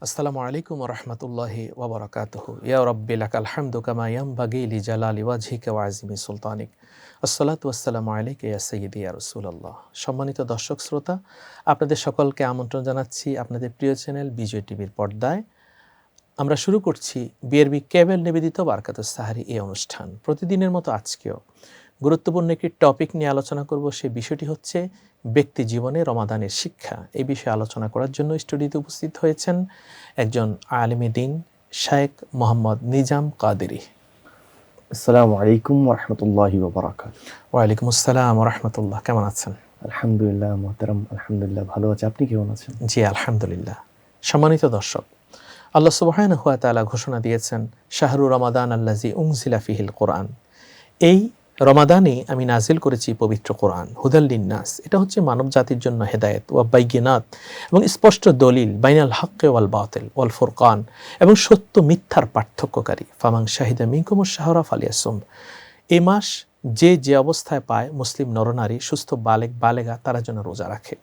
আসসালামু আলাইকুম ওয়া রাহমাতুল্লাহি ওয়া বারাকাতুহু। ইয়া রাব্বি লাকাল হামদু কামা ইয়ানবাগি লিজালালি ওয়াজহিকা ওয়া আযিমি সুলতানিক। আসসালাতু ওয়াসসালামু আলাইকা ইয়া সাইয়্যিদি ইয়া রাসূলুল্লাহ। সম্মানিত দর্শক শ্রোতা, আপনাদের সকলকে আমন্ত্রণ জানাচ্ছি আপনাদের প্রিয় চ্যানেল বিজয় টিভির পর্দায়। আমরা শুরু করছি বিআরবি কেবল নিবেদিত বারাকাতুস সাহারি এই অনুষ্ঠান। প্রতিদিনের মতো আজকেও গুরুত্বপূর্ণ একটি টপিক নিয়ে আলোচনা করব। সেই বিষয়টি হচ্ছে ব্যক্তি জীবনে রমাদানের শিক্ষা। এই বিষয়ে আলোচনা করার জন্য স্টুডিওতে উপস্থিত হয়েছেন একজন আলেমে দিন, শায়েখ মোহাম্মদ নিজাম কাদেরী। আসসালামু আলাইকুম ওয়া রাহমাতুল্লাহি ওয়া বারাকাতুহু। ওয়ালাইকুম আসসালাম ওয়া রাহমাতুল্লাহ। কেমন আছেন? আলহামদুলিল্লাহ মুহতারাম, আলহামদুলিল্লাহ ভালো আছি। আপনি কেমন আছেন? জি আলহামদুলিল্লাহ। সম্মানিত দর্শক, আল্লাহ সুবহানাহু ওয়া তাআলা ঘোষণা দিয়েছেন, শাহরু রমাদান আল্লাযী উনজিলা ফিহিল কোরআন। এই রমাদানে আমি নাজিল করেছি পবিত্র কোরআন, হুদাল লিন্নাস। এটা হচ্ছে মানব জাতির জন্য হেদায়েত ওয়া বাইয়িনাত এবং স্পষ্ট দলিল, বাইনাল হক্কে ওয়াল বাতিল ওয়াল ফুরকান, এবং সত্য মিথ্যার পার্থক্যকারী। ফামান শাহিদা মিনকুমুশ শাহরা ফালিয়াসুম। এই মাস যে অবস্থায় পায় মুসলিম নরনারী, সুস্থ বালেগ বালেগা, তারা যেন রোজা রাখে।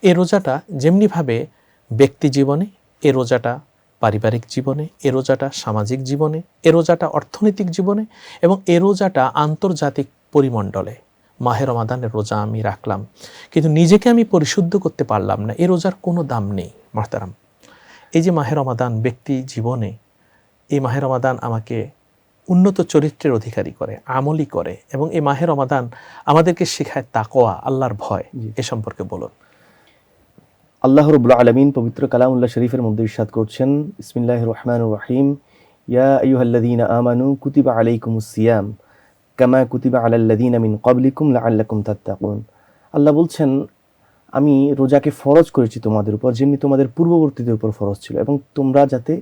এই রোজাটা যেমনিভাবে ব্যক্তি জীবনে, এই রোজাটা পারিবারিক জীবনে, এ রোজাটা সামাজিক জীবনে, এ রোজাটা অর্থনৈতিক জীবনে, এবং এ রোজাটা আন্তর্জাতিক পরিমণ্ডলে। মাহে রমাদানের রোজা আমি রাখলাম, কিন্তু নিজেকে আমি পরিশুদ্ধ করতে পারলাম না, এ রোজার কোনো দাম নেই। মাহতারাম, এই যে মাহে রমাদান ব্যক্তি জীবনে, এই মাহে রমাদান আমাকে উন্নত চরিত্রের অধিকারী করে, আমলি করে, এবং এই মাহে রমাদান আমাদেরকে শেখায় তাকওয়া, আল্লাহর ভয়। এ সম্পর্কে বলুন। আল্লাহ রাব্বুল আলামিন পবিত্র কালামুল্লাহ শরীফের মধ্যে ইরশাদ করছেন, বিসমিল্লাহির রহমানির রহিম, ইয়া আইয়ুহাল্লাযীনা আমানু কুতিবা আলাইকুমুস সিয়াম কামা কুতিবা আলাল্লাযীনা মিন ক্বাবলিকুম লাআল্লাকুম তাত্তাকুন। আল্লাহ বলছেন, আমি রোজাকে ফরজ করেছি তোমাদের উপর, যেমনি তোমাদের পূর্ববর্তীদের উপর ফরজ ছিল, এবং তোমরা যাতে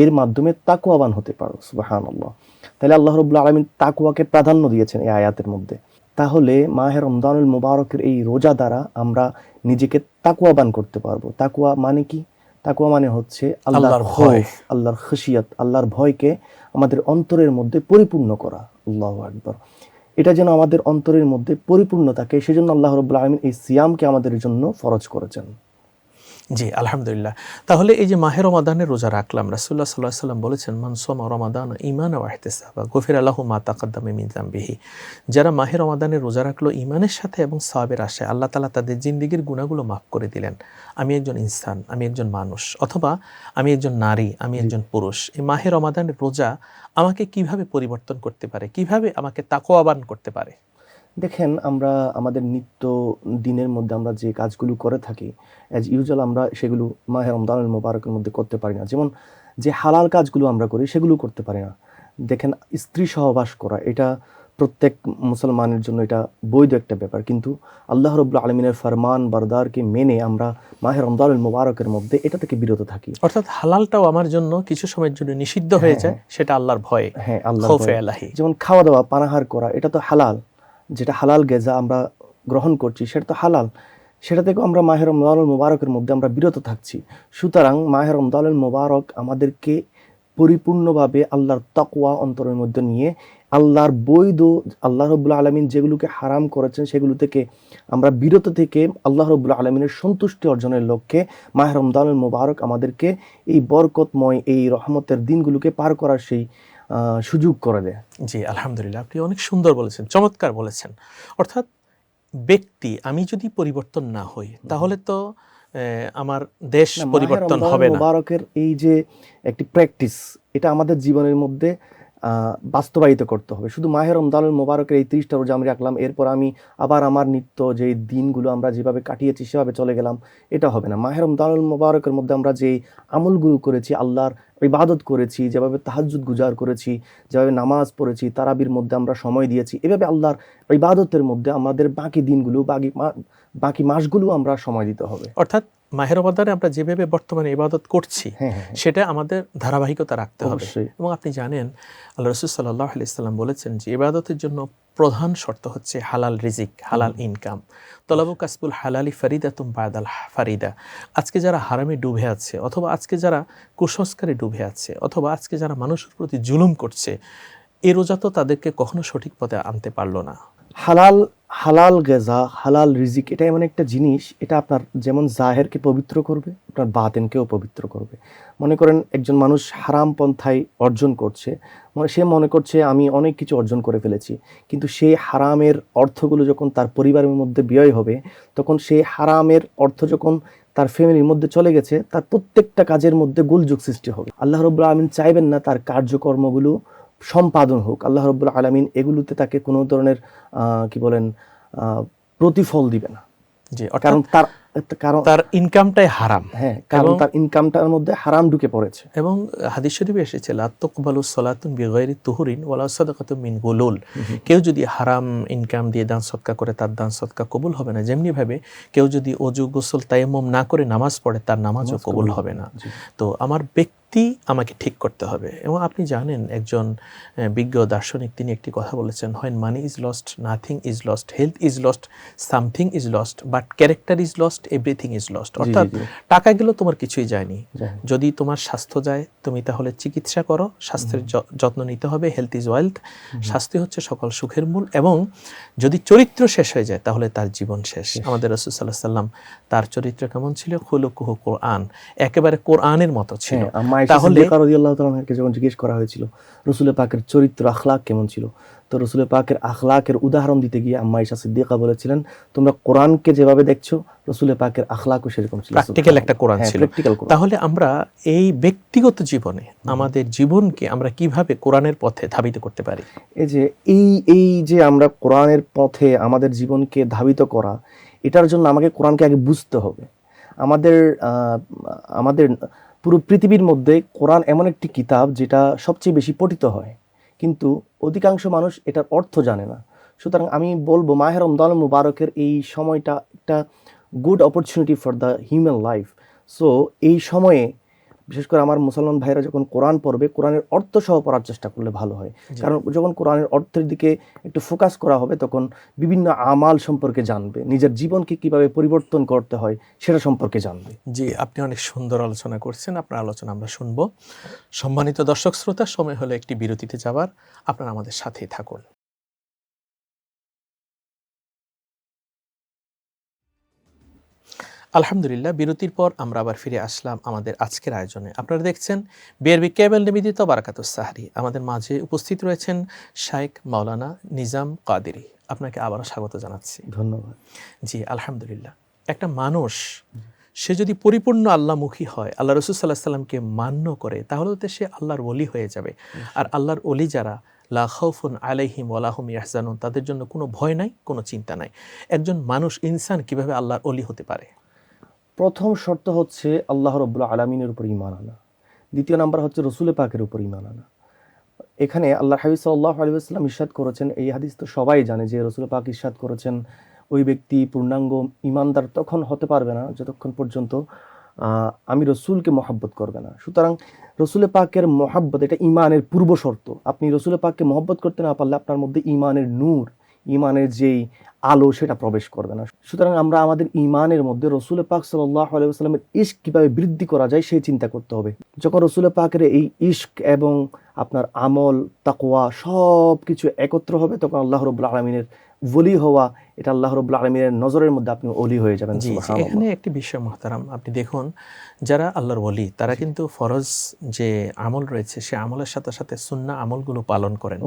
এর মাধ্যমে তাকওয়াবান হতে পারো। সুবহানাল্লাহ। তাহলে আল্লাহ রাব্বুল আলামিন তাকওয়াকে প্রাধান্য দিয়েছেন এই আয়াতের মধ্যে। তাহলে মাহে রমজানুল মুবারকের এই রোজা দ্বারা আমরা নিজেকে তাকওয়াবান করতে পারবো। তাকওয়া মানে কি? তাকওয়া মানে হচ্ছে আল্লাহর ভয়, আল্লাহর খশিয়াত, আল্লাহর ভয়কে আমাদের অন্তরের মধ্যে পরিপূর্ণ করা। আল্লাহু আকবার। এটা যেন আমাদের অন্তরের মধ্যে পরিপূর্ণ থাকে, সেজন্য আল্লাহ রাব্বুল আলামিন এই সিয়ামকে আমাদের জন্য ফরজ করেছেন। জি আলহামদুলিল্লাহ। তাহলে এই যে মাহে রমাদানের রোজা রাখলাম, রাসূলুল্লাহ সাল্লাল্লাহু আলাইহি ওয়াসাল্লাম বলেছেন, মান সামা রমাদান ঈমানান ওয়া ইহতিসাবা গুফিরা লাহু মা তাকাদ্দামা মিন যামবিহি। যারা মাহে রমাদানের রোজা রাখলো ঈমানের সাথে এবং সওয়াবের আশায়, আল্লাহ তাআলা তাদের জিন্দেগীর গুনাহগুলো মাফ করে দিলেন। আমি একজন ইনসান, আমি একজন মানুষ, অথবা আমি একজন নারী, আমি একজন পুরুষ। এই মাহে রমাদানের রোজা আমাকে কিভাবে পরিবর্তন করতে পারে, কিভাবে আমাকে তাকওয়াবান করতে পারে? দেখেন, আমরা আমাদের নিত্য দিনের মধ্যে আমরা যে কাজগুলো করে থাকি, অ্যাজ ইউজুয়াল আমরা সেগুলো মাহে রমজানুল মুবারকের মধ্যে করতে পারি না। যেমন যে হালাল কাজগুলো আমরা করি সেগুলো করতে পারি না। দেখেন, স্ত্রী সহবাস করা, এটা প্রত্যেক মুসলমানের জন্য এটা বৈধ একটা ব্যাপার, কিন্তু আল্লাহ রাব্বুল আলামিনের ফরমান বরদারকে মেনে আমরা মাহে রমজানুল মুবারকের মধ্যে এটা থেকে বিরত থাকি। অর্থাৎ হালালটাও আমার জন্য কিছু সময়ের জন্য নিষিদ্ধ হয়ে যায়, সেটা আল্লাহর ভয়ে। হ্যাঁ, আল্লাহর খৌফে ভয়ে। আলাহি। যেমন খাওয়া দাওয়া, পানাহার করা, এটা তো হালাল। যেটা হালাল গেজা আমরা গ্রহণ করছি সেটা তো হালাল, সেটা থেকেও আমরা মাহে রমজানুল মুবারকের মধ্যে আমরা বিরত থাকছি। সুতরাং মাহে রমজানুল মুবারক আমাদেরকে পরিপূর্ণভাবে আল্লাহর তাকওয়া অন্তরের মধ্যে নিয়ে আল্লাহর বৈধ, আল্লাহ রাব্বুল আলামিন যেগুলোকে হারাম করেছেন সেগুলো থেকে আমরা বিরত থেকে আল্লাহ রাব্বুল আলামিনের সন্তুষ্টি অর্জনের লক্ষ্যে মাহে রমজানুল মুবারক আমাদেরকে এই বরকতময়, এই রহমতের দিনগুলোকে পার করার সেই সুযোগ করে দেয়। জি আলহামদুলিল্লাহ, আপনি অনেক সুন্দর বলেছেন, চমৎকার বলেছেন। অর্থাৎ ব্যক্তি, আমি যদি পরিবর্তন না হই, তাহলে তো আমার দেশ পরিবর্তন হবে না। মুবারকের এই যে একটি প্র্যাকটিস, এটা আমাদের জীবনের মধ্যে বাস্তবায়িত করতে হবে। শুধু মাহে রমজানুল মুবারকের এই 30টা রোজা আমি রাখলাম, এরপর আমি আবার আমার নিত্য যে দিনগুলো আমরা যেভাবে কাটিয়েছি সেভাবে চলে গেলাম, এটা হবে না। মাহে রমজানুল মুবারকের মধ্যে আমরা যে আমলগুলো করেছি, আল্লাহর ইবাদত করেছি, যেভাবে তাহাজ্জুদ গুজার করেছি, যেভাবে নামাজ পড়েছি, তারাবির মধ্যে আমরা সময় দিয়েছি, এভাবে আল্লাহর ইবাদতের মধ্যে আমাদের বাকি দিনগুলো, বাকি মাসগুলো আমরা সময় দিতে হবে। অর্থাৎ মাহে রমাদানে আমরা যেভাবে বর্তমানে ইবাদত করছি, সেটা আমাদের ধারাবাহিকতা রাখতে হবে। এবং আপনি জানেন, আল্লাহ রাসূল সাল্লাল্লাহু আলাইহি ওয়াসাল্লাম বলেছেন যে ইবাদতের জন্য প্রধান শর্ত হচ্ছে হালাল রিজিক, হালাল ইনকাম। তলাবু কাসবুল হালালি ফারিদাতুম বাদাল ফারিদা। আজকে যারা হারামে ডুবে আছে, অথবা আজকে যারা কুসংস্কারে ডুবে আছে, অথবা আজকে যারা মানুষের প্রতি জুলুম করছে, এই রোজা তো তাদেরকে কখনো সঠিক পথে আনতে পারলো না। হালাল হালাল গেজা, হালাল রিজিক, এটা এমন একটা জিনিস, এটা আপনার যেমন জাহেরকে পবিত্র করবে, আপনার বাতেনকেও পবিত্র করবে। মনে করেন একজন মানুষ হারাম পন্থায় অর্জন করছে, সে মনে করছে আমি অনেক কিছু অর্জন করে ফেলেছি, কিন্তু সেই হারামের অর্থগুলো যখন তার পরিবারের মধ্যে ব্যয় হবে, তখন সেই হারামের অর্থ যখন তার ফ্যামিলির মধ্যে চলে গেছে, তার প্রত্যেকটা কাজের মধ্যে গোলযোগ সৃষ্টি হবে। আল্লাহ রাব্বুল আলামিন চাইবেন না তার কার্যকর্মগুলো সম্পাদন হোক। আল্লাহ রাব্বুল আলামিন এগুলোতে তাকে কোনো ধরনের কি বলেন প্রতিফল দিবে না। জি, কারণ কারণ তার ইনকামটাই হারাম। হ্যাঁ, কারণ তার ইনকামটার মধ্যে হারাম ঢুকে পড়েছে। এবং হাদিস শরীফে এসেছে লা তুকবালু সালাতুন বিগাইরি তুহুরিন ওয়ালা সাদাকাতুম মিন গুলুল। কেউ যদি হারাম ইনকাম দিয়ে দান সদকা করে, তার দান সদকা কবুল হবে না। যেমনি ভাবে কেউ যদি অজু গোসল তায়াম্মুম না করে নামাজ পড়ে, তার নামাজও কবুল হবে না। তো আমার ব্যক্তি আমাকে ঠিক করতে হবে। এবং আপনি জানেন, একজন বিজ্ঞ দার্শনিক তিনি একটি কথা বলেছেন, when money is lost nothing is lost, health is lost something is lost, but character is lost everything is lost. অর্থাৎ টাকা গেল তোমার কিছুই যায়নি, যদি তোমার স্বাস্থ্য যায় তুমি তাহলে চিকিৎসা করো, স্বাস্থ্যের যত্ন নিতে হবে। হেলথ ইজ ওয়েলথ, স্বাস্থ্য হচ্ছে সকল সুখের মূল। এবং যদি চরিত্র শেষ হয়ে যায় তাহলে তার জীবন শেষ। আমাদের রাসূল সাল্লাল্লাহু আলাইহি সাল্লাম, তার চরিত্র কেমন ছিল? খুলুকুহু কোরআন, একেবারে কোরআনের মতো ছিল। তাহলে রাদিয়াল্লাহু তাআলা আনহাকে যখন জিজ্ঞেস করা হয়েছিল রাসূল পাকের চরিত্র আখলাক কেমন ছিল, তো রাসূল পাকের আখলাকের উদাহরণ দিতে গিয়ে আম্মা আয়েশা সিদ্দিকা বলেছিলেন, তোমরা কোরআনকে যেভাবে দেখছো রাসূল পাকের আখলাকও সেরকম ছিল। প্র্যাকটিক্যাল একটা কোরআন ছিল। তাহলে আমরা এই ব্যক্তিগত জীবনে আমাদের জীবনকে আমরা কিভাবে কোরআনের পথে ধাবিত করতে পারি? এই যে আমরা কোরআনের পথে আমাদের জীবনকে ধাবিত করা, এটার জন্য আমাকে কোরআনকে আগে বুঝতে হবে। আমাদের পুরো পৃথিবীর মধ্যে কোরআন এমন একটি কিতাব যেটা সবচেয়ে বেশি পঠিত হয়, কিন্তু অধিকাংশ মানুষ এটার অর্থ জানে না। সুতরাং আমি বলবো মাহে রমজান মুবারকের এই সময়টা একটা good opportunity for the human life. So এই সময়ে বিশেষ করে আমার মুসলমান ভাইরা যখন কোরআন পড়বে, কোরআনের অর্থ সহ পড়ার চেষ্টা করলে ভালো হয়। কারণ যখন কোরআনের অর্থের দিকে একটু ফোকাস করা হবে, তখন বিভিন্ন আমাল সম্পর্কে জানবে, নিজের জীবনকে কিভাবে পরিবর্তন করতে হয় সেটা সম্পর্কে জানবে। জি, আপনি অনেক সুন্দর আলোচনা করছেন। আপনার আলোচনা আমরা শুনবো। সম্মানিত দর্শক শ্রোতা, সময় হলো একটি বিরতিতে যাবার। আপনারা আমাদের সাথেই থাকুন। আলহামদুলিল্লাহ, বিরতির পর আমরা আবার ফিরে আসলাম আমাদের আজকের আয়োজনে। আপনারা দেখছেন বিআরবি কেবল নিবেদিত বারাকাতুস সাহরি। আমাদের মাঝে উপস্থিত রয়েছেন শাইখ মাওলানা নিজাম কাদেরী। আপনাকে আবারও স্বাগত জানাচ্ছি। ধন্যবাদ। জি, আলহামদুলিল্লাহ। একটা মানুষ সে যদি পরিপূর্ণ আল্লাহমুখী হয়, আল্লাহ রাসূল সাল্লাল্লাহু আলাইহি সাল্লামকে মান্য করে, তাহলে তো সে আল্লাহর ওলি হয়ে যাবে। আর আল্লাহর ওলি যারা, লা খাউফুন আলাইহিম ওয়া লা হুম ইয়াহজানুন, তাদের জন্য কোনো ভয় নাই, কোনো চিন্তা নাই। একজন মানুষ, ইনসান কিভাবে আল্লাহর ওলি হতে পারে? প্রথম শর্ত হচ্ছে আল্লাহ রাব্বুল আলামিনের উপর ঈমান আনা। দ্বিতীয় নাম্বার হচ্ছে রাসূল পাকের উপর ঈমান আনা। এখানে আল্লাহর হাবিব সাল্লাল্লাহু আলাইহি ওয়াসাল্লাম ইরশাদ করেছেন, এই হাদিস তো সবাই জানে যে রাসূল পাক ইরশাদ করেছেন, ওই ব্যক্তি পূর্ণাঙ্গ ঈমানদার তখন হতে পারবে না যতক্ষণ পর্যন্ত আমি রসুলকে মহব্বত করবে না। সুতরাং রসুল পাকের মহব্বত এটা ঈমানের পূর্ব শর্ত। আপনি রসুল পাককে মহব্বত করতে না পারলে আপনার মধ্যে ঈমানের নূর, ঈমানের যেই আলো সেটা প্রবেশ করবে না। সুতরাং আমরা আমাদের ঈমানের মধ্যে রসুল পাক সাল্লাল্লাহু আলাইহি ওয়াসাল্লামের ইশক কিভাবে বৃদ্ধি করা যায় সেই চিন্তা করতে হবে। যখন রসুল পাকের এই ইশক এবং আপনার আমল, তাকওয়া সব কিছু একত্র হবে, তখন আল্লাহ রাব্বুল আলামিনের ওলি হওয়া, এটা আল্লাহ রাব্বুল আলামিনের নজরের মধ্যে আপনি ওলি হয়ে যাবেন। এখানে একটি বিষয় মুহতারাম, আপনি দেখুন, যারা আল্লাহর ওলি তারা কিন্তু ফরজ যে আমল রয়েছে সে আমলের সাথে সাথে সুন্নাহ আমলগুলো পালন করেন,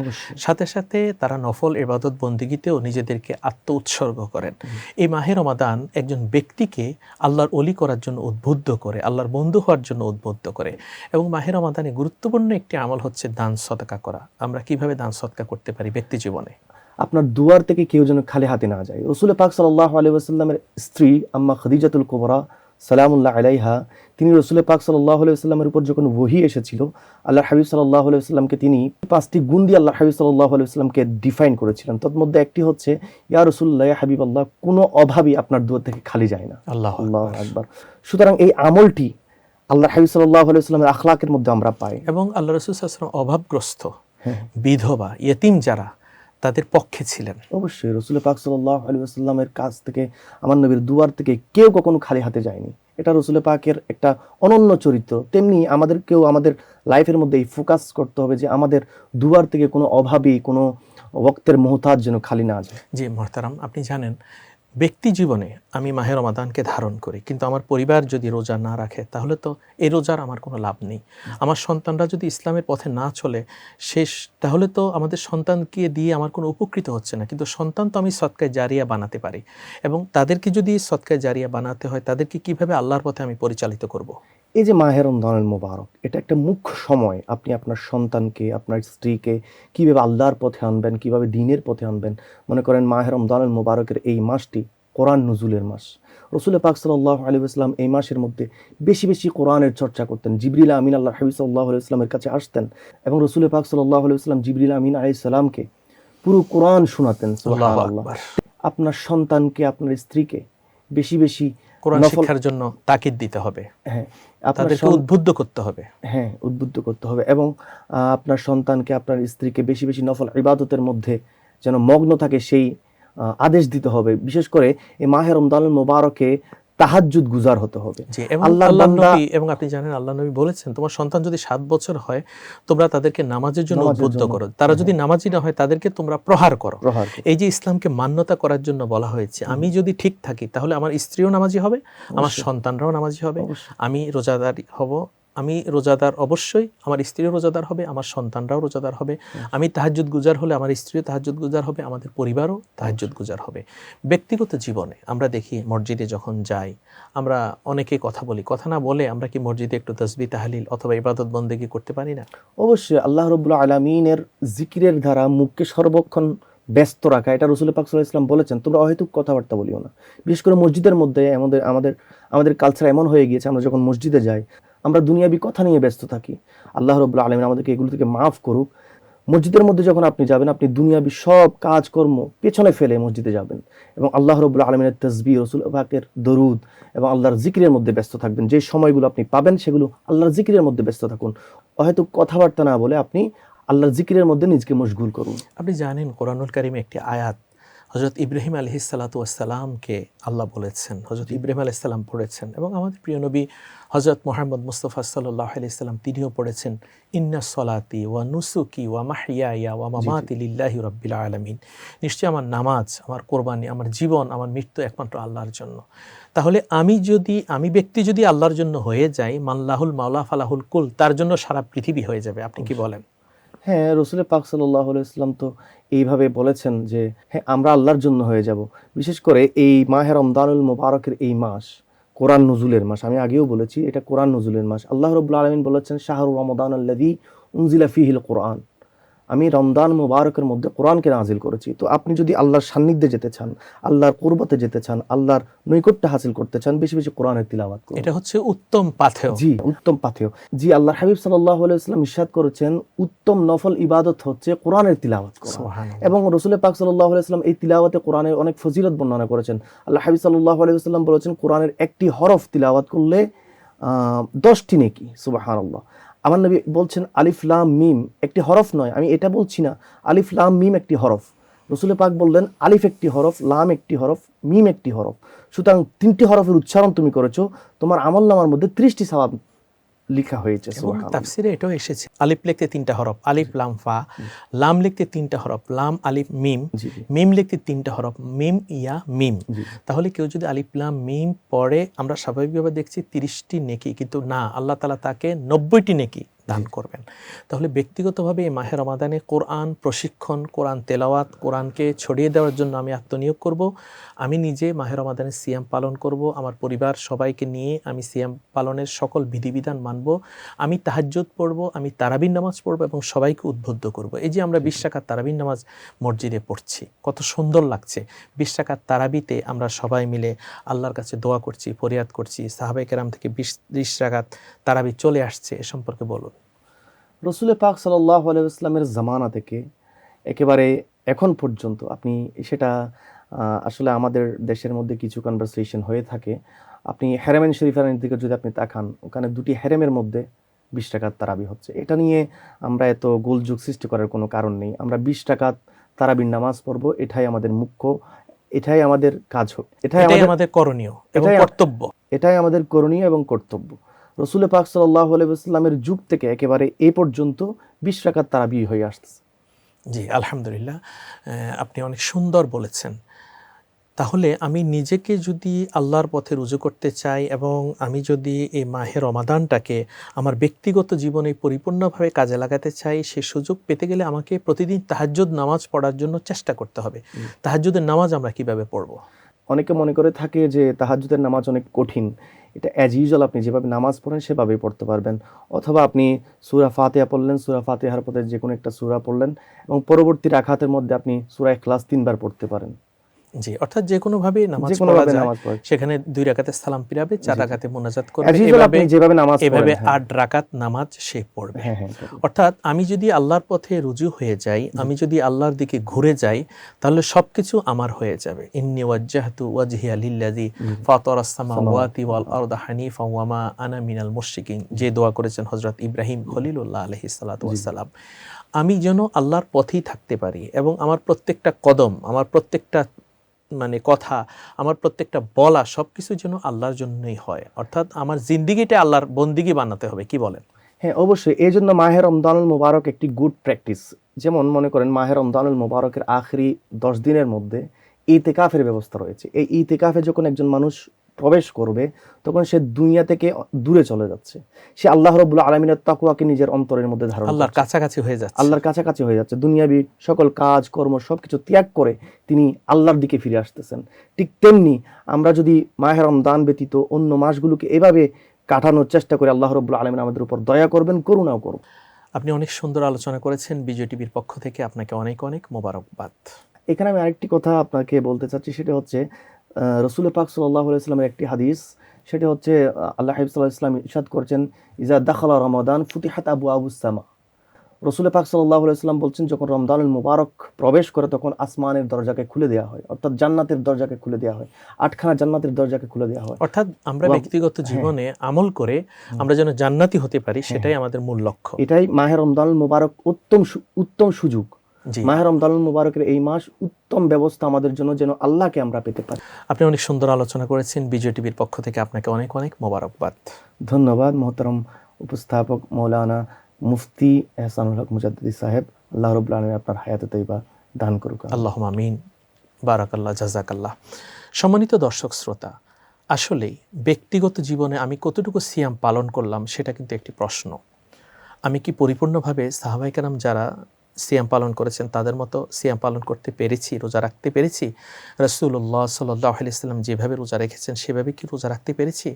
সাথে সাথে তারা নফল ইবাদত বন্দেগীতেও নিজেদেরকে আত্ম উৎসর্গ করেন। এই মাহে রমাদান একজন ব্যক্তিকে আল্লাহর ওলি করার জন্য উদ্বুদ্ধ করে, আল্লাহর বন্ধু হওয়ার জন্য উদ্বুদ্ধ করে। এবং মাহে রমাদানে গুরুত্বপূর্ণ একটি আমল হচ্ছে দান সদকা করা। আমরা কিভাবে দান সদকা করতে পারি ব্যক্তি জীবনে? আপনার দুয়ার থেকে কেউ যেন খালি হাতে না যায়। রাসূল পাক সাল্লাল্লাহু আলাইহি ওয়াসাল্লামের স্ত্রী আম্মা খাদিজাতুল কুবরা সালামুল্লাহ আলাইহা, তিনি রাসূল পাক সাল্লাল্লাহু আলাইহি ওয়াসাল্লামের উপর যখন ওহী এসেছিল, আল্লাহর হাবিব সাল্লাল্লাহু আলাইহি ওয়াসাল্লামকে তিনি 5টি গুণ দিয়ে আল্লাহর হাবিব সাল্লাল্লাহু আলাইহি ওয়াসাল্লামকে ডিফাইন করেছিলেন। তার মধ্যে একটি হচ্ছে, ইয়া রাসূলুল্লাহ, ইয়া হাবিবাল্লাহ, কোনো অভাবই আপনার দুয়ার থেকে খালি যায় না। আল্লাহু আকবার। সুতরাং এই আমলটি আল্লাহর হাবিব সাল্লাল্লাহু আলাইহি ওয়াসাল্লামের আখলাকের মধ্যে আমরা পাই। এবং আল্লাহ রাসূল সাল্লাল্লাহু আলাইহি ওয়াসাল্লাম অভাবগ্রস্ত, বিধবা, ইয়েতিম যারা, তাদের পক্ষে ছিলেন। অবশ্যই রাসূল পাক সাল্লাল্লাহু আলাইহি ওয়াসাল্লামের কাছ থেকে, আমার নবীর দুয়ার থেকে কেউ কখনো খালি হাতে যায়নি। এটা রাসূল পাকের একটা অনন্য চরিত্র। তেমনি আমাদেরকেও আমাদের লাইফের মধ্যে এই ফোকাস করতে হবে যে আমাদের দুয়ার থেকে কোনো অভাবী, কোনো ওয়াক্তের মুহতাজ যেন খালি না যায়। জি মোহতারাম, আপনি জানেন ব্যক্তি জীবনে আমি মাহে রমাদানকে ধারণ করি, কিন্তু আমার পরিবার যদি রোজা না রাখে তাহলে তো এই রোজার আমার কোনো লাভ নেই। আমার সন্তানরা যদি ইসলামের পথে না চলে তাহলে তো আমাদের সন্তানকে দিয়ে আমার কোনো উপকৃত হচ্ছে না। কিন্তু সন্তান তো আমি সদকায়ে জারিয়া বানাতে পারি, এবং তাদেরকে যদি সদকায়ে জারিয়া বানাতে হয় তাদেরকে কিভাবে আল্লাহর পথে আমি পরিচালিত করব। এই যে মাহে রমজানুল মুবারক, এটা একটা মুখ্য সময়। আপনি আপনার সন্তানকে, আপনার স্ত্রীকে কিভাবে আল্লাহর পথে আনবেন, কিভাবে দ্বীনের পথে আনবেন। মনে করেন মাহে রমজানুল মুবারকের এই মাসটি কোরআন নুজুলের মাস। রাসূল পাক সাল্লাল্লাহু আলাইহি ওয়াসাল্লাম এই মাসের মধ্যে বেশি বেশি কোরআনের চর্চা করতেন। জিবরিল আমিন আল্লাহর হাবিব সাল্লাল্লাহু আলাইহি ওয়াসাল্লামের কাছে আসতেন এবং রাসূল পাক সাল্লাল্লাহু আলাইহি ওয়াসাল্লাম জিবরিল আমিন আলাইহিস সালামকে পুরো কোরআন শোনাতেন। সুবহানাল্লাহ। আপনার সন্তানকে, আপনার স্ত্রীকে বেশি বেশি কোরআন শিক্ষার জন্য তাকিদ দিতে হবে। হ্যাঁ, তাদেরকে উদ্বুদ্ধ করতে হবে। হ্যাঁ, উদ্বুদ্ধ করতে হবে এবং আপনার সন্তানকে, আপনার স্ত্রীকে বেশি বেশি নফল ইবাদতের মধ্যে যেন মগ্ন থাকে সেই আদেশ দিতে হবে। বিশেষ করে এই মাহে রমজানুল মুবারকে তাহাজ্জুদ গুজার হতে হবে। আল্লাহর নবী, এবং আপনি জানেন আল্লাহ নবী বলেছেন তোমার সন্তান যদি 7 বছর হয় তোমরা তাদেরকে নামাজের জন্য উদ্বুদ্ধ করো, তারা যদি নামাজি না হয় তাদেরকে তোমরা প্রহার করো। এই যে ইসলামকে মান্যতা করার জন্য বলা হয়েছে, আমি যদি ঠিক থাকি তাহলে আমার স্ত্রীও নামাজি হবে, আমার সন্তানরাও নামাজি হবে, আমি রোজাদার হব, আমি রোজাদার অবশ্যই, আমার স্ত্রীও রোজাদার হবে, আমার সন্তানরাও রোজাদার হবে, আমি তাহাজ্জুদ গুজার হলে আমার স্ত্রীও তাহাজ্জুদ গুজার হবে, আমাদের পরিবারও তাহাজ্জুদ গুজার হবে। ব্যক্তিগত জীবনে আমরা দেখি মসজিদে যখন যাই আমরা অনেকে কথা বলি, কথা না বলে আমরা কি মসজিদে একটু তাসবিহ তাহলিল অথবা ইবাদত বন্দেগী করতে পারি না? অবশ্যই। আল্লাহ রাব্বুল আলামিনের জিকিরের দ্বারা মুখকে সর্বক্ষণ ব্যস্ত রাখা, এটা রাসূল পাক সাল্লাল্লাহু আলাইহি ওয়াসাল্লাম বলেছেন। তোমরা অহেতুক কথাবার্তা বলিও না। বিশেষ করে মসজিদের মধ্যে আমাদের কালচার এমন হয়ে গিয়েছে, আমরা যখন মসজিদে যাই আমরা দুনিয়াবি কথা নিয়ে ব্যস্ত থাকি। আল্লাহ রাব্বুল আলামিন আমাদেরকে এগুলো থেকে মাফ করুক। মসজিদের মধ্যে যখন আপনি যাবেন, আপনি দুনিয়াবি সব কাজকর্ম পেছনে ফেলে মসজিদে যাবেন এবং আল্লাহ রাব্বুল আলামিনের তাসবিহ, রাসূল পাকের দরুদ এবং আল্লাহর জিকিরের মধ্যে ব্যস্ত থাকবেন। যে সময়গুলো আপনি পাবেন সেগুলো আল্লাহর জিকিরের মধ্যে ব্যস্ত থাকুন। হয়তো কথাবার্তা না বলে আপনি আল্লাহর জিকিরের মধ্যে নিজকে মশগুল করুন। আপনি জানেন কোরআনুল কারীমে একটি আয়াত হযরত ইব্রাহিম আলাইহিস সালাতু ওয়াস সালামকে আল্লাহ বলেছেন, হযরত ইব্রাহিম আলাইহিস সালাম পড়েছেন, এবং আমাদের প্রিয় নবী হযরত মুহাম্মদ মুস্তাফা সাল্লাল্লাহু আলাইহি সাল্লাম তিনিও পড়েছেন, ইন্না সলাতি ওয়া নুসুকি ওয়া মাহইয়ায়া ওয়া মামাতি লিল্লাহি রাব্বিল আলামিন। নিশ্চয়ই আমার নামাজ, আমার কোরবানি, আমার জীবন, আমার মৃত্যু একমাত্র আল্লাহর জন্য। তাহলে আমি ব্যক্তি যদি আল্লাহর জন্য হয়ে যাই, মাল্লাহুল মাওলা ফালাহুল কুল, তার জন্য সারা পৃথিবী হয়ে যাবে। আপনি কি বলেন? হ্যাঁ, রাসূল পাক সাল্লাল্লাহু আলাইহি ওয়াসাল্লাম তো এইভাবে বলেছেন যে হ্যাঁ, আমরা আল্লাহর জন্য হয়ে যাব। বিশেষ করে এই মাহে রমজানুল মুবারকের এই মাস কোরআন নুজুলের মাস। আমি আগেও বলেছি এটা কোরআন নুজুলের মাস। আল্লাহ রাব্বুল আলামিন বলেছেন শাহরু রমাদানাল্লাযী উনজিলা ফীহিল কুরআন, আমি রমজান মুবারকের মধ্যে কোরআনকে নাজিল করেছি। তো আপনি যদি আল্লাহর সান্নিধ্যে যেতে চান, আল্লাহর কুরবতে যেতে চান, আল্লাহর নৈকট্য হাসিল করতে চান, বেশি বেশি কোরআনের তিলাওয়াত করুন। এটা হচ্ছে উত্তম পাথেয়। জি, উত্তম পাথেয়। জি, আল্লাহর হাবিব সাল্লাল্লাহু আলাইহি ওয়াসাল্লাম ইরশাদ করেছেন উত্তম নফল ইবাদত হচ্ছে কোরআনের তিলাওয়াত করা। এবং রাসূল পাক সাল্লাল্লাহু আলাইহি ওয়াসাল্লাম এই তিলাওয়াতে কোরআনের অনেক ফজিলত বর্ণনা করেছেন। আল্লাহর হাবিব সাল্লাল্লাহু আলাইহি ওয়াসাল্লাম বলেছেন কোরআনের একটি হরফ তিলাওয়াত করলে 10টি নেকি। সুবহানাল্লাহ। আমার নবী বলছেন আলিফ লাম মিম একটি হরফ নয়, আমি এটা বলছি না, আলিফ লাম মিম একটি হরফ। রাসূল পাক বললেন আলিফ একটি হরফ, লাম একটি হরফ, মিম একটি হরফ। সুতরাং 3টি হরফের উচ্চারণ তুমি করেছো, তোমার আমলনামার মধ্যে 30টি সওয়াব লেখা হয়েছে। সুবহানাল্লাহ। তাফসীরে এটাও এসেছে, আলিফ লিখতে 3টা হরফ, আলিফ লাম ফা, লাম লিখতে 3টা হরফ, লাম আলিফ মিম, মিম লিখতে 3টা হরফ, মিম ইয়া মিম। তাহলে কেউ যদি আলিফ লাম মিম পড়ে, আমরা স্বাভাবিকভাবে দেখছি 30টি নেকি, কিন্তু না, আল্লাহ তাআলা তাকে 90টি নেকি দান করবেন। তাহলে ব্যক্তিগতভাবে এই মাহে রমাদানে কোরআন প্রশিক্ষণ, কোরআন তেলাওয়াত, কোরআনকে ছড়িয়ে দেওয়ার জন্য আমি আত্মনিয়োগ করব। আমি নিজে মাহে রমাদানে সিয়াম পালন করব, আমার পরিবার সবাইকে নিয়ে আমি সিয়াম পালনের সকল বিধিবিধান মানব, আমি তাহাজ্জুদ পড়ব, আমি তারাবির নামাজ পড়ব এবং সবাইকে উদ্বুদ্ধ করব। এই যে আমরা 20 রাকাত তারাবির নামাজ মসজিদে পড়ছি, কত সুন্দর লাগছে। 20 রাকাত তারাবিতে আমরা সবাই মিলে আল্লাহর কাছে দোয়া করছি, ফরিয়াদ করছি। সাহাবায়ে কেরাম থেকে 20 রাকাত তারাবি চলে আসছে, এ সম্পর্কে বলুন। রাসূল পাক সাল্লাল্লাহু আলাইহি ওয়াসাল্লামের জামানা থেকে একেবারে এখন পর্যন্ত আপনি সেটা আসলে আমাদের দেশের মধ্যে কিছু কনভারসেশন হয়ে থাকে। আপনি হারামাইন শরীফের দিকে যদি আপনি তাকান, ওখানে 2টি হারামের মধ্যে 20 রাকাত তারাবি হচ্ছে। এটা নিয়ে আমরা এত গোলযোগ সৃষ্টি করার কোনো কারণ নেই। আমরা 20 রাকাত তারাবির নামাজ পড়ব, এটাই আমাদের মুখ্য, এটাই আমাদের কাজ, এটাই আমাদের করণীয় এবং কর্তব্য। এটাই আমাদের করণীয় এবং কর্তব্য। রাসূল পাক সাল্লাল্লাহু আলাইহি ওয়াসাল্লামের যুগ থেকে একেবারে এই পর্যন্ত 20 রাকাত তারাবি হয়ে আসছে। জি, আলহামদুলিল্লাহ, আপনি অনেক সুন্দর বলেছেন। তাহলে আমি নিজেকে যদি আল্লাহর পথে রুজু করতে চাই এবং আমি যদি এই মাহে রমাদানটাকে আমার ব্যক্তিগত জীবনে পরিপূর্ণভাবে কাজে লাগাতে চাই, সে সুযোগ পেতে গেলে আমাকে প্রতিদিন তাহাজ্জুদ নামাজ পড়ার জন্য চেষ্টা করতে হবে। তাহাজ্জুদের নামাজ আমরা কিভাবে পড়ব? অনেকে মনে করে থাকে যে তাহাজ্জুদের নামাজ অনেক কঠিন। এটা অ্যাজ ইউজুয়াল আপনি যেভাবে নামাজ পড়েন সেভাবেই পড়তে পারবেন। অথবা আপনি সূরা ফাতিহা পড়লেন, সূরা ফাতিহার পরে যেকোনো একটা সূরা পড়লেন এবং পরবর্তী রাকাতের মধ্যে আপনি সূরা ইখলাস ৩ বার পড়তে পারেন। জি, অর্থাৎ যেকোনোভাবেই নামাজ পড়া যেকোনোভাবে যায়। নামাজ পড়ে। সেখানে ২ রাকাতে সালাম ফিরাবে, ৪ জি। রাকাতে মুনাজাত করবে। অ্যাজ ইউজুয়াল আপনি যেভাবে নামাজ এভাবে পড়েন। হ্যাঁ, ৮ রাকাত নামাজ সে পড়বে। হ্যাঁ, হ্যাঁ, পড়বেন। অর্থাৎ আমি যদি আল্লাহর পথে রুজু হয়ে যাই, আমি যদি আল্লাহর দিকে ঘুরে যাই, তাহলে সবকিছু আমার হয়ে যাবে। ইন্নী ওয়াজ্জাহতু ওয়াজহিয়া লিল্লাযী ফাতারাস সামাওয়াতি ওয়াল আরদা হানিফা ওয়া মা আনা মিনাল মুশরিকিন, যে দোয়া করেছেন হযরত ইব্রাহিম খলিলুল্লাহ আলাইহিস সালাতু ওয়াস সালাম। আমি যেন আল্লাহর পথেই থাকতে পারি এবং আমার প্রত্যেকটা কদম, আমার প্রত্যেকটা কথা, আমার প্রত্যেকটা বলা সবকিছু যেন আল্লাহর জন্যই হয়। অর্থাৎ আমার জিন্দেগিটা আল্লাহর বন্দিগি বানাতে হবে। কি বলেন? হ্যাঁ, অবশ্যই। এজন্য মাহে রমজানুল মুবারক একটি গুড প্র্যাকটিস। যেমন মনে করেন মাহে রমজানুল মুবারকের আখেরি ১০ দিনের মধ্যে ইতিকাফের ব্যবস্থা রয়েছে। এই ইতিকাফে যখন একজন মানুষ প্রবেশ করবে তখন সে দুনিয়া থেকে দূরে চলে যাচ্ছে। সে আল্লাহ রাব্বুল আলামিনের তাকওয়াকে নিজের অন্তরের মধ্যে ধারণ আল্লাহর করছে। কাছাকাছি হয়ে যাচ্ছে। আল্লাহর কাছাকাছি হয়ে যাচ্ছে। দুনিয়াবি সকল কাজ কর্ম সবকিছু ত্যাগ করে তিনি আল্লাহর দিকে ফিরে আসতেছেন। ঠিক তেমনি আমরা যদি মাহে রমজান ব্যতীত অন্য মাসগুলোকে এভাবে কাটানোর চেষ্টা করি, আল্লাহ রাব্বুল আলামিন আমাদের উপর দয়া করবেন, করুণাও করবেন। আপনি অনেক সুন্দর আলোচনা করেছেন। বিজয় টিভির পক্ষ থেকে আপনাকে অনেক অনেক মোবারকবাদ। এখানে আমি আরেকটি কথা আপনাকে বলতে চাচ্ছি, সেটা হচ্ছে রাসূল পাক সাল্লাল্লাহু আলাইহি ওয়াসাল্লামের একটি হাদিস। সেটা হচ্ছে আল্লাহ হাবিব সাল্লাল্লাহু আলাইহি ওয়াসাল্লাম ইরশাদ করেছেন, ইজা দাখালা রমাদান ফুতিহাত আবওয়াবুস সামা। রাসূল পাক সাল্লাল্লাহু আলাইহি ওয়াসাল্লাম বলছেন, যখন রমজানুল মুবারক প্রবেশ করে তখন আসমানের দরজাকে খুলে দেওয়া হয়, অর্থাৎ জান্নাতের দরজাকে খুলে দেওয়া হয়, 8খানা জান্নাতের দরজাকে খুলে দেওয়া হয়। অর্থাৎ আমরা ব্যক্তিগত জীবনে আমল করে আমরা যেন জান্নাতি হতে পারি, সেটাই আমাদের মূল লক্ষ্য। এটাই মাহে রমজানুল মুবারক উত্তম সুযোগ। জি, মাহে রমজানুল মুবারকের এই মাস উত্তম ব্যবস্থা আমাদের জন্য, যেন আল্লাহকে আমরা পেতে পারি। আপনি অনেক সুন্দর আলোচনা করেছেন। বিজয় টিভির পক্ষ থেকে আপনাকে অনেক অনেক মোবারকবাদ। ধন্যবাদ মোহতারম উপস্থাপক মৌলানা মুফতি এহসানুল হক মুজাদ্দিদি সাহেব। আল্লাহ রাব্বুল আলামিন আপনার হায়াতে তৈবা দান করুক। আল্লাহুম্মা আমিন। বারাকাল্লাহ, জাযাকাল্লাহ। সম্মানিত দর্শক শ্রোতা, আসলেই ব্যক্তিগত জীবনে আমি কতটুকু সিয়াম পালন করলাম সেটা কিন্তু একটি প্রশ্ন। আমি কি পরিপূর্ণভাবে সাহাবায়ে কেরাম যারা সিয়াম পালন করেছেন তাদের মতো সিয়াম পালন করতে পেরেছি, রোজা রাখতে পেরেছি? রাসূলুল্লাহ সাল্লাল্লাহু আলাইহি ওয়াসাল্লাম যেভাবে রোজা রেখেছেন সেভাবে কি রোজা রাখতে পেরেছি?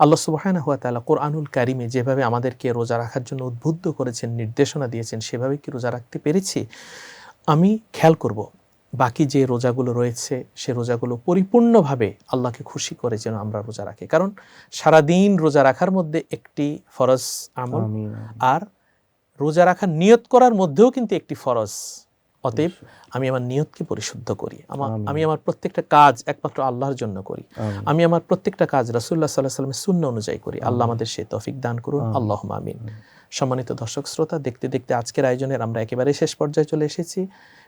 আল্লাহ সুবহানাহু ওয়া তাআলা কোরআনুল কারিমে যেভাবে আমাদেরকে রোজা রাখার জন্য উদ্বুদ্ধ করেছেন, নির্দেশনা দিয়েছেন, সেভাবে কি রোজা রাখতে পেরেছি? আমি খেয়াল করব বাকি যে রোজাগুলো রয়েছে সে রোজাগুলো পরিপূর্ণভাবে আল্লাহকে খুশি করে যেন আমরা রোজা রাখি। কারণ সারাদিন রোজা রাখার মধ্যে একটি ফরজ আমল, আর রোজা রাখার নিয়ত করার মধ্যেও কিন্তু একটি ফরজ। অতএব আমি আমার নিয়তকে পরিশুদ্ধ করি। আমি আমার প্রত্যেকটা কাজ একমাত্র আল্লাহর জন্য করি। আমি আমার প্রত্যেকটা কাজ রাসূলুল্লাহ সাল্লাল্লাহু আলাইহি ওয়াসাল্লামের সুন্নাহ অনুযায়ী করি। আল্লাহ আমাদের সেই তৌফিক দান করুন। আল্লাহুম্মা আমিন। সম্মানিত দর্শক শ্রোতা, দেখতে দেখতে আজকের আয়োজনের আমরা একেবারে শেষ পর্যায়ে চলে এসেছি।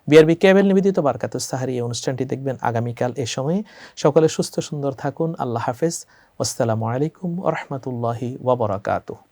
বিআরবি কেবল নিবেদিত বারকাতুস সাহারি এই অনুষ্ঠানটি দেখবেন আগামীকাল এই সময়ে। সকলে সুস্থ সুন্দর থাকুন। আল্লাহ হাফেজ। আসসালামু আলাইকুম ওয়া রাহমাতুল্লাহি ওয়া বারাকাতুহু।